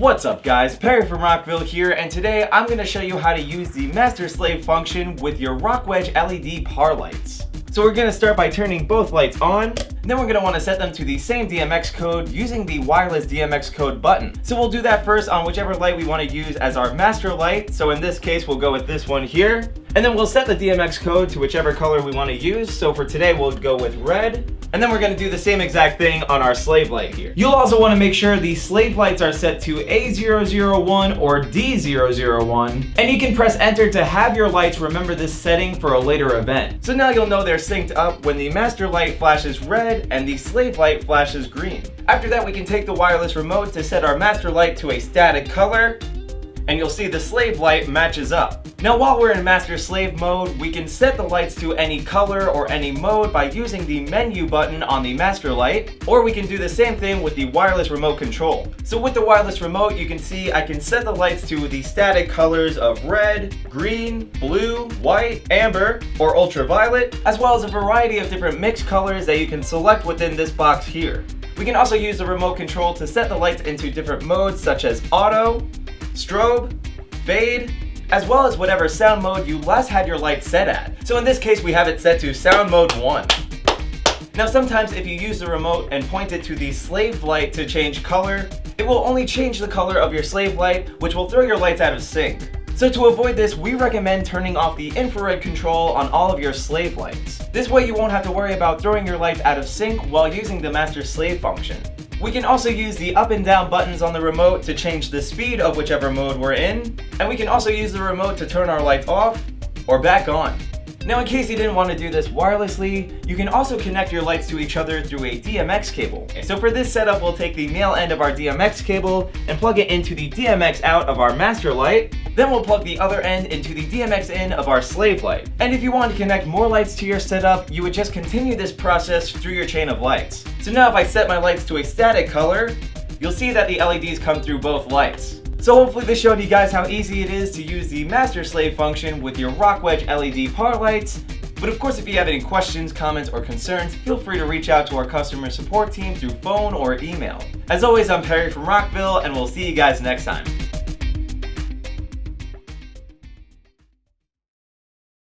What's up guys, Perry from Rockville here, and today I'm going to show you how to use the master slave function with your RockWedge LED par lights. So we're going to start by turning both lights on, and then we're going to want to set them to the same DMX code using the wireless DMX code button. So we'll do that first on whichever light we want to use as our master light. So in this case we'll go with this one here, and then we'll set the DMX code to whichever color we want to use. So for today we'll go with red. And then we're going to do the same exact thing on our slave light here. You'll also want to make sure the slave lights are set to A001 or D001. And you can press enter to have your lights remember this setting for a later event. So now you'll know they're synced up when the master light flashes red and the slave light flashes green. After that, we can take the wireless remote to set our master light to a static color, and you'll see the slave light matches up. Now while we're in master slave mode, we can set the lights to any color or any mode by using the menu button on the master light, or we can do the same thing with the wireless remote control. So with the wireless remote, you can see I can set the lights to the static colors of red, green, blue, white, amber, or ultraviolet, as well as a variety of different mixed colors that you can select within this box here. We can also use the remote control to set the lights into different modes such as auto, strobe, fade, as well as whatever sound mode you last had your light set at. So in this case we have it set to sound mode 1. Now sometimes if you use the remote and point it to the slave light to change color, it will only change the color of your slave light, which will throw your lights out of sync. So to avoid this, we recommend turning off the infrared control on all of your slave lights. This way you won't have to worry about throwing your lights out of sync while using the master slave function. We can also use the up and down buttons on the remote to change the speed of whichever mode we're in, and we can also use the remote to turn our lights off or back on. Now in case you didn't want to do this wirelessly, you can also connect your lights to each other through a DMX cable. So for this setup, we'll take the male end of our DMX cable and plug it into the DMX out of our master light. Then we'll plug the other end into the DMX in of our slave light. And if you want to connect more lights to your setup, you would just continue this process through your chain of lights. So now if I set my lights to a static color, you'll see that the LEDs come through both lights. So hopefully this showed you guys how easy it is to use the master slave function with your RockWedge LED par lights. But of course, if you have any questions, comments, or concerns, feel free to reach out to our customer support team through phone or email. As always, I'm Perry from Rockville, and we'll see you guys next time.